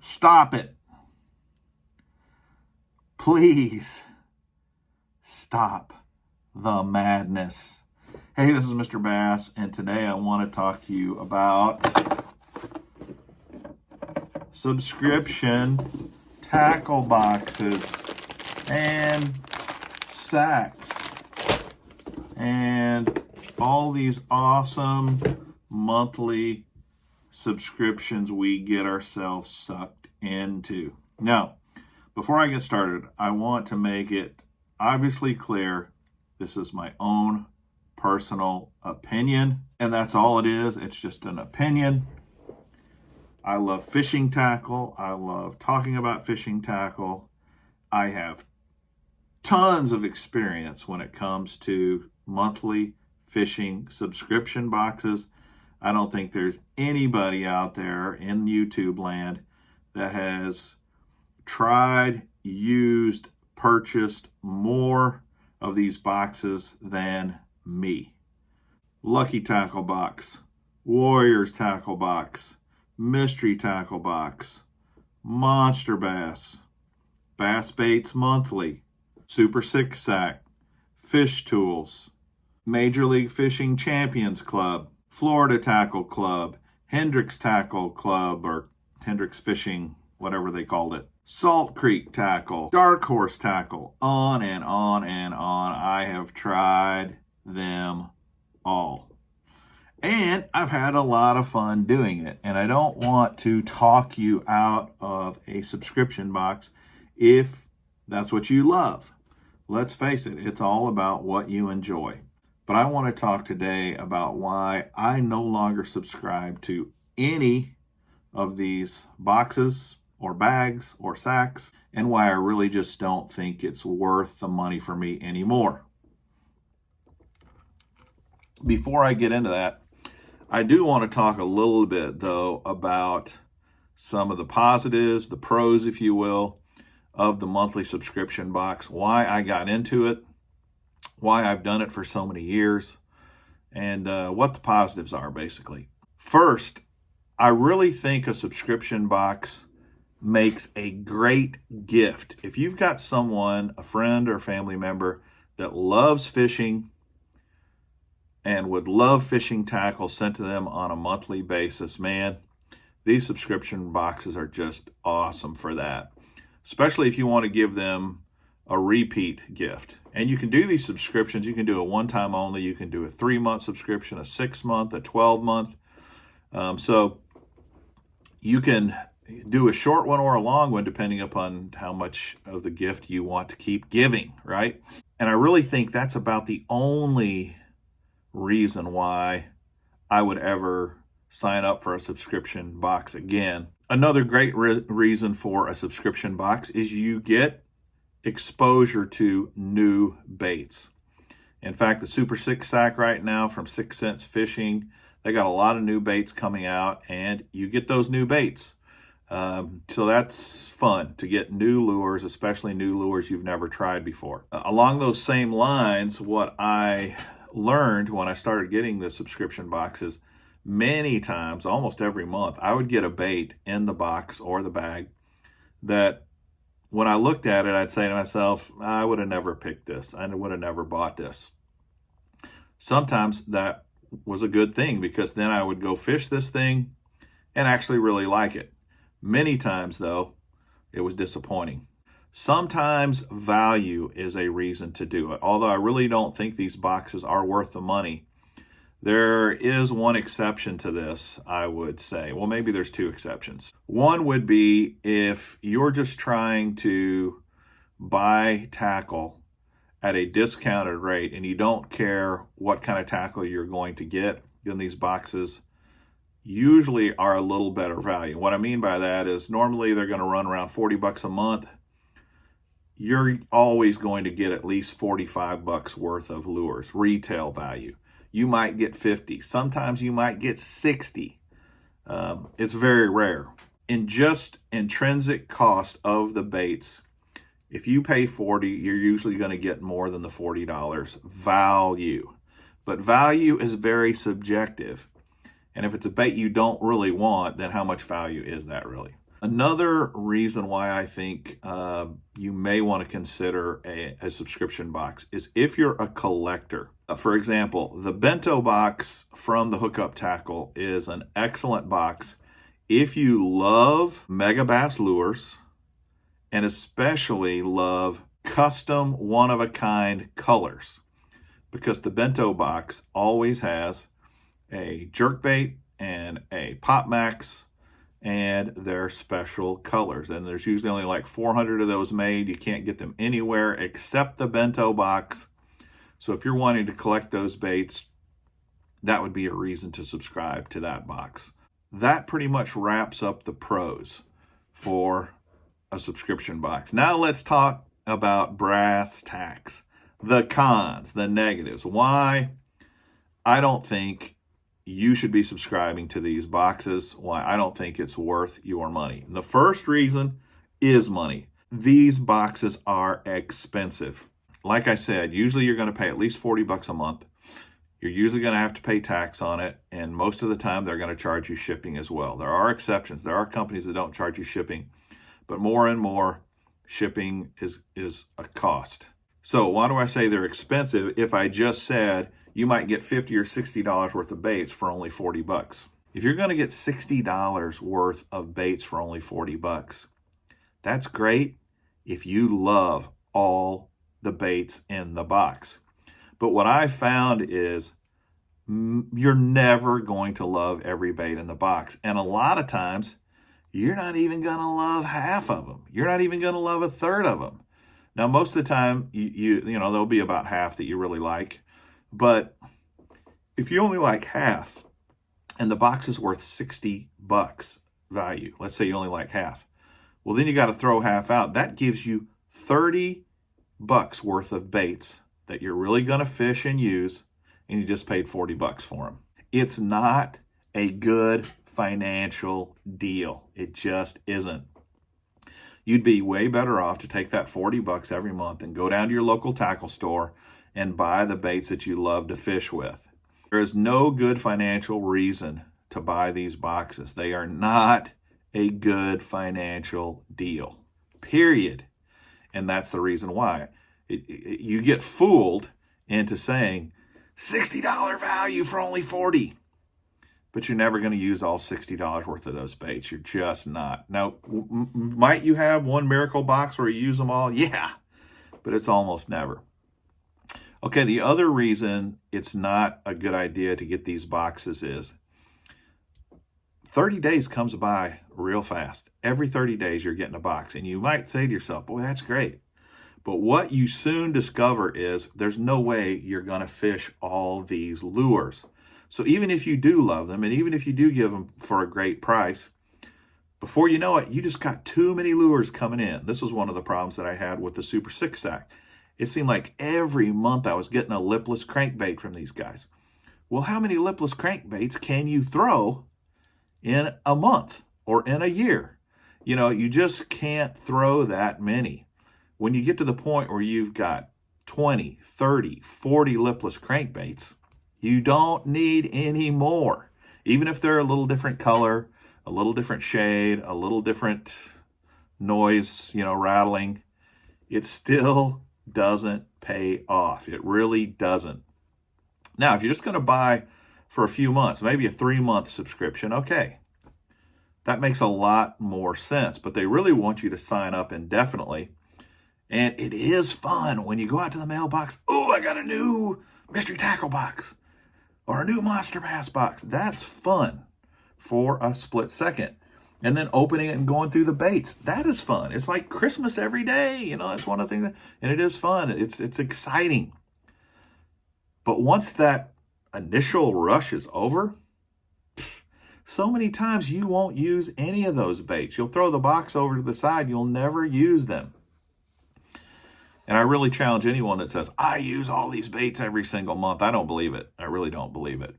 Stop it. Please stop the madness. Hey, this is Mr. Bass, and today I want to talk to you about subscription tackle boxes and sacks and all these awesome monthly subscriptions we get ourselves sucked into. Now, before I get started, I want to make it obviously clear this is my own personal opinion, and that's all it is. It's just an opinion. I love fishing tackle. I love talking about fishing tackle. I have tons of experience when it comes to monthly fishing subscription boxes. I don't think there's anybody out there in YouTube land that has tried, used, purchased more of these boxes than me. Lucky Tackle Box, Warriors Tackle Box, Mystery Tackle Box, Monster Bass, Bass Baits Monthly, Super Six Sack, Fish Tools, Major League Fishing Champions Club, Florida Tackle Club, Hendricks Tackle Club, or Hendricks Fishing, whatever they called it, Salt Creek Tackle, Dark Horse Tackle, on and on and on. I have tried them all. And I've had a lot of fun doing it. And I don't want to talk you out of a subscription box if that's what you love. Let's face it, it's all about what you enjoy. But I want to talk today about why I no longer subscribe to any of these boxes or bags or sacks, and why I really just don't think it's worth the money for me anymore. Before I get into that, I do want to talk a little bit, though, about some of the positives, the pros, if you will, of the monthly subscription box, why I got into it, why I've done it for so many years, and what the positives are, basically. First, I really think a subscription box makes a great gift. If you've got someone, a friend or family member, that loves fishing and would love fishing tackle sent to them on a monthly basis, man, these subscription boxes are just awesome for that. Especially if you want to give them a repeat gift. And you can do these subscriptions. You can do a one-time only. You can do a 3-month subscription, a 6-month, a 12-month. So you can do a short one or a long one depending upon how much of the gift you want to keep giving, right? And I really think that's about the only reason why I would ever sign up for a subscription box again. Another great reason for a subscription box is you get exposure to new baits. In fact, the Super Six Sack right now from 6 Cents Fishing, they got a lot of new baits coming out, and you get those new baits. So that's fun to get new lures, especially new lures you've never tried before. Along those same lines, what I learned when I started getting the subscription boxes, many times, almost every month, I would get a bait in the box or the bag that when I looked at it, I'd say to myself, I would have never picked this. I would have never bought this. Sometimes that was a good thing because then I would go fish this thing and actually really like it. Many times, though, it was disappointing. Sometimes value is a reason to do it. Although I really don't think these boxes are worth the money, there is one exception to this, I would say. Well, maybe there's two exceptions. One would be if you're just trying to buy tackle at a discounted rate and you don't care what kind of tackle you're going to get, then these boxes usually are a little better value. What I mean by that is normally they're going to run around $40 a month. You're always going to get at least $45 worth of lures, retail value. You might get 50. Sometimes you might get 60. It's very rare. In just intrinsic cost of the baits, if you pay $40, you're usually going to get more than the $40 value. But value is very subjective. And if it's a bait you don't really want, then how much value is that really? Another reason why I think you may want to consider a subscription box is if you're a collector. For example, the bento box from the Hookup Tackle is an excellent box if you love megabass lures and especially love custom one-of-a-kind colors, because the bento box always has a jerkbait and a pop max and their special colors. And there's usually only like 400 of those made. You can't get them anywhere except the bento box. So if you're wanting to collect those baits, that would be a reason to subscribe to that box. That pretty much wraps up the pros for a subscription box. Now let's talk about brass tacks, the cons, the negatives. Why I don't think you should be subscribing to these boxes, why I don't think it's worth your money. The first reason is money. These boxes are expensive. Like I said, usually you're going to pay at least $40 a month. You're usually going to have to pay tax on it, and most of the time they're going to charge you shipping as well. There are exceptions. There are companies that don't charge you shipping, but more and more shipping is a cost. So why do I say they're expensive if I just said you might get $50 or $60 worth of baits for only $40? If you're going to get $60 worth of baits for only $40, that's great if you love all the baits in the box. But what I found is you're never going to love every bait in the box. And a lot of times, you're not even going to love half of them. You're not even going to love a third of them. Now, most of the time, you know, there'll be about half that you really like. But if you only like half, and the box is worth $60 value, let's say you only like half, well, then you got to throw half out. That gives you $30 worth of baits that you're really going to fish and use, and you just paid $40 for them. It's not a good financial deal. It just isn't. You'd be way better off to take that $40 every month and go down to your local tackle store and buy the baits that you love to fish with. There is no good financial reason to buy these boxes. They are not a good financial deal, period. And that's the reason why. You get fooled into saying $60 value for only $40. But you're never going to use all $60 worth of those baits. You're just not. Now, might you have one miracle box where you use them all? Yeah, but it's almost never. Okay, the other reason it's not a good idea to get these boxes is 30 days comes by real fast. Every 30 days you're getting a box. And you might say to yourself, boy, that's great. But what you soon discover is there's no way you're going to fish all these lures. So even if you do love them, and even if you do give them for a great price, before you know it, you just got too many lures coming in. This was one of the problems that I had with the Super 6 Sack. It seemed like every month I was getting a lipless crankbait from these guys. Well, how many lipless crankbaits can you throw in a month or in a year? You know, you just can't throw that many. When you get to the point where you've got 20, 30, 40 lipless crankbaits, you don't need any more. Even if they're a little different color, a little different shade, a little different noise, you know, rattling, it still doesn't pay off. It really doesn't. Now, if you're just going to buy for a few months, maybe a 3-month subscription, okay, that makes a lot more sense. But they really want you to sign up indefinitely. And it is fun when you go out to the mailbox. Oh, I got a new mystery tackle box or a new monster bass box. That's fun for a split second. And then opening it and going through the baits. That is fun. It's like Christmas every day. You know, that's one of the things. And it is fun. It's exciting. But once that initial rush is over, so many times you won't use any of those baits. You'll throw the box over to the side. You'll never use them. And I really challenge anyone that says, I use all these baits every single month. I don't believe it. I really don't believe it.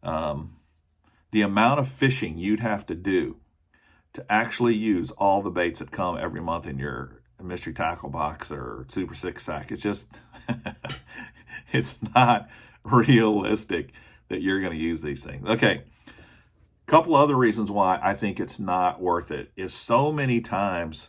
The amount of fishing you'd have to do to actually use all the baits that come every month in your mystery tackle box or Super 6 Sack, it's just, it's not realistic that you're going to use these things. Okay, Couple other reasons why I think it's not worth it is so many times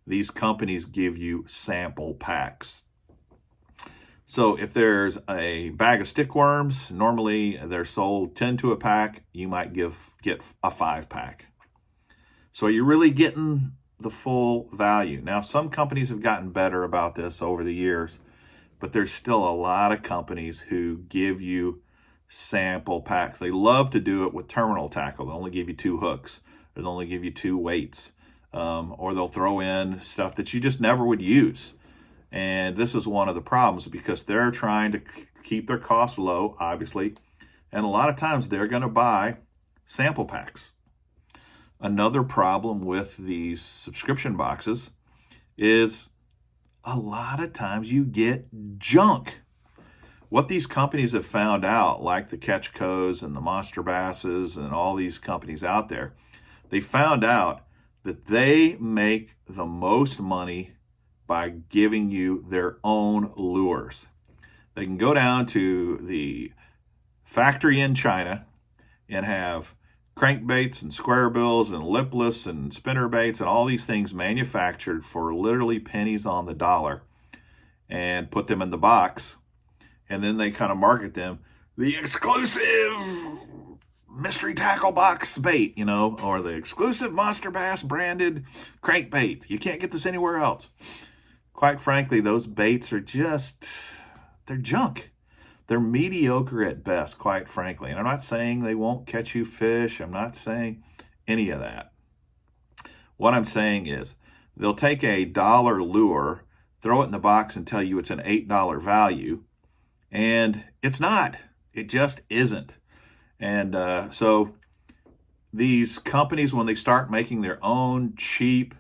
these companies give you sample packs. So if there's a bag of stick worms, normally they're sold 10 to a pack, you might get a 5-pack. So you're really getting the full value. Now, some companies have gotten better about this over the years, but there's still a lot of companies who give you sample packs. They love to do it with terminal tackle. They'll only give you 2 hooks, or they'll only give you 2 weights, or they'll throw in stuff that you just never would use. And this is one of the problems because they're trying to keep their costs low, obviously, and a lot of times they're going to buy sample packs. Another problem with these subscription boxes is a lot of times you get junk. What these companies have found out, like the Ketchcos and the Monster Basses and all these companies out there, they found out that they make the most money by giving you their own lures. They can go down to the factory in China and have crankbaits and square bills and lipless and spinner baits and all these things manufactured for literally pennies on the dollar and put them in the box. And then they kind of market them, the exclusive mystery tackle box bait, or the exclusive Monster Bass branded crankbait. You can't get this anywhere else. Quite frankly, those baits are they're junk. They're mediocre at best, quite frankly. And I'm not saying they won't catch you fish. I'm not saying any of that. What I'm saying is they'll take a $1 lure, throw it in the box and tell you it's an $8 value. And it's not. It just isn't. And so these companies, when they start making their own cheap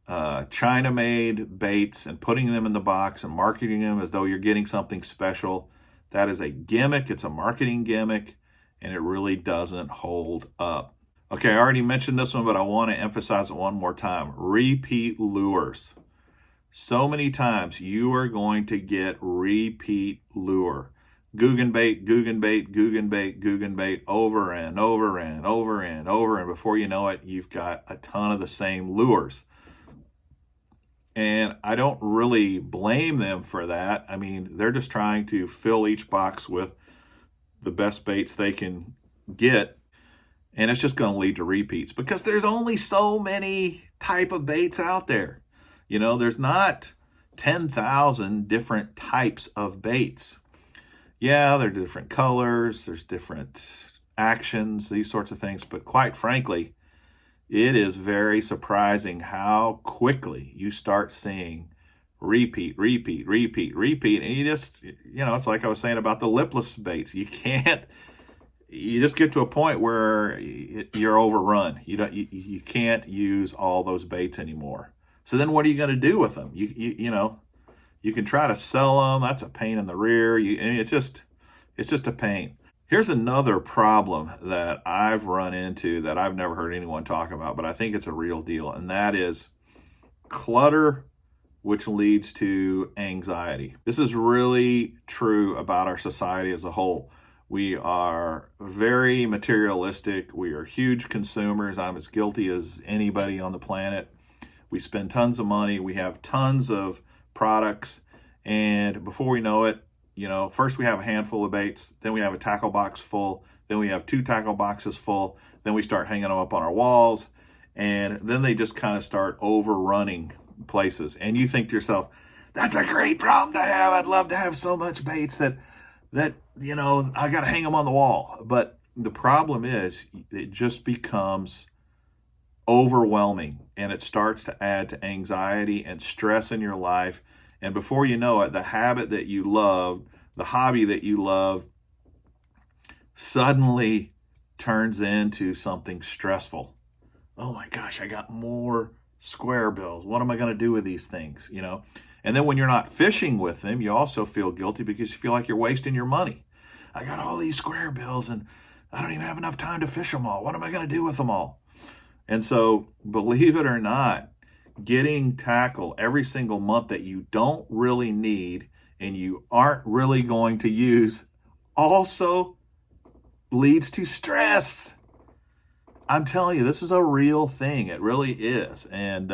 China-made baits and putting them in the box and marketing them as though you're getting something special, that is a gimmick. It's a marketing gimmick, and it really doesn't hold up. Okay, I already mentioned this one, but I want to emphasize it one more time. Repeat lures. So many times you are going to get repeat lure. Guggen bait, Guggen bait, Guggen bait, Guggen bait, over and over and over and over. And before you know it, you've got a ton of the same lures. And I don't really blame them for that. I mean, they're just trying to fill each box with the best baits they can get. And it's just going to lead to repeats because there's only so many type of baits out there. There's not 10,000 different types of baits. Yeah, there are different colors, there's different actions, these sorts of things. But quite frankly, it is very surprising how quickly you start seeing repeat. And you just, it's like I was saying about the lipless baits. You just get to a point where you're overrun. You can't use all those baits anymore. So then what are you going to do with them? You can try to sell them. That's a pain in the rear. It's just a pain. Here's another problem that I've run into that I've never heard anyone talk about, but I think it's a real deal, and that is clutter, which leads to anxiety. This is really true about our society as a whole. We are very materialistic. We are huge consumers. I'm as guilty as anybody on the planet. We spend tons of money. We have tons of products, and before we know it, first we have a handful of baits, then we have a tackle box full, then we have 2 tackle boxes full, then we start hanging them up on our walls, and then they just kind of start overrunning places. And you think to yourself, that's a great problem to have. I'd love to have so much baits that I got to hang them on the wall. But the problem is it just becomes overwhelming, and it starts to add to anxiety and stress in your life. And before you know it, the habit that you love, the hobby that you love, suddenly turns into something stressful. Oh my gosh, I got more square bills. What am I going to do with these things? And then when you're not fishing with them, you also feel guilty because you feel like you're wasting your money. I got all these square bills and I don't even have enough time to fish them all. What am I going to do with them all? And so, believe it or not, getting tackle every single month that you don't really need and you aren't really going to use also leads to stress. I'm telling you, this is a real thing. It really is. And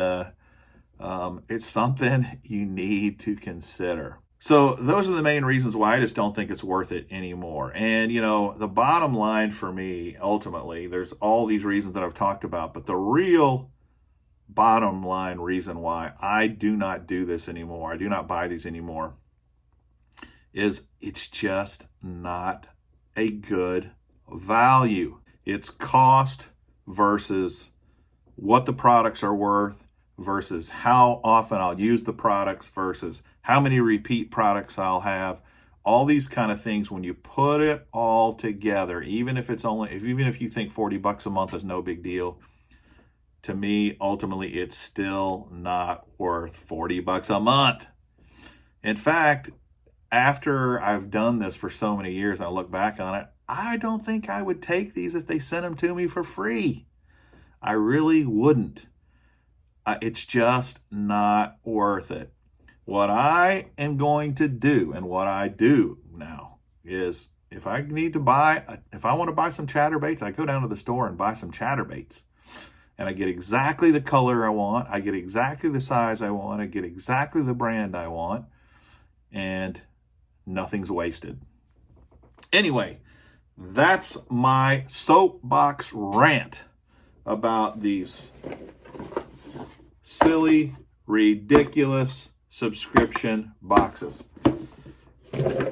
it's something you need to consider. So those are the main reasons why I just don't think it's worth it anymore. And, the bottom line for me, ultimately, there's all these reasons that I've talked about, but the real bottom line reason why I do not do this anymore, I do not buy these anymore, is it's just not a good value. It's cost versus what the products are worth versus how often I'll use the products versus how many repeat products I'll have. All these kind of things, when you put it all together, even if you think $40 a month is no big deal, to me, ultimately, it's still not worth $40 a month. In fact, after I've done this for so many years, I look back on it, I don't think I would take these if they sent them to me for free. I really wouldn't. It's just not worth it. What I am going to do, and what I do now, is if I want to buy some chatterbaits, I go down to the store and buy some chatterbaits. And I get exactly the color I want. I get exactly the size I want. I get exactly the brand I want. And nothing's wasted. Anyway, that's my soapbox rant about these silly, ridiculous subscription boxes.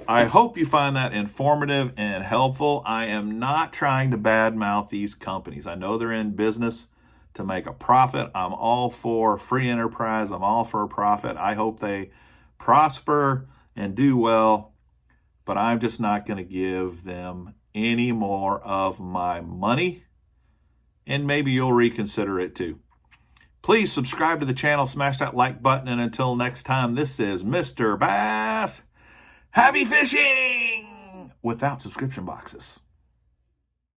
I hope you find that informative and helpful. I am not trying to badmouth these companies. I know they're in business to make a profit. I'm all for free enterprise. I'm all for a profit. I hope they prosper and do well, but I'm just not going to give them any more of my money, and maybe you'll reconsider it too. Please subscribe to the channel, smash that like button, and until next time, this is Mr. Bass. Happy fishing without subscription boxes.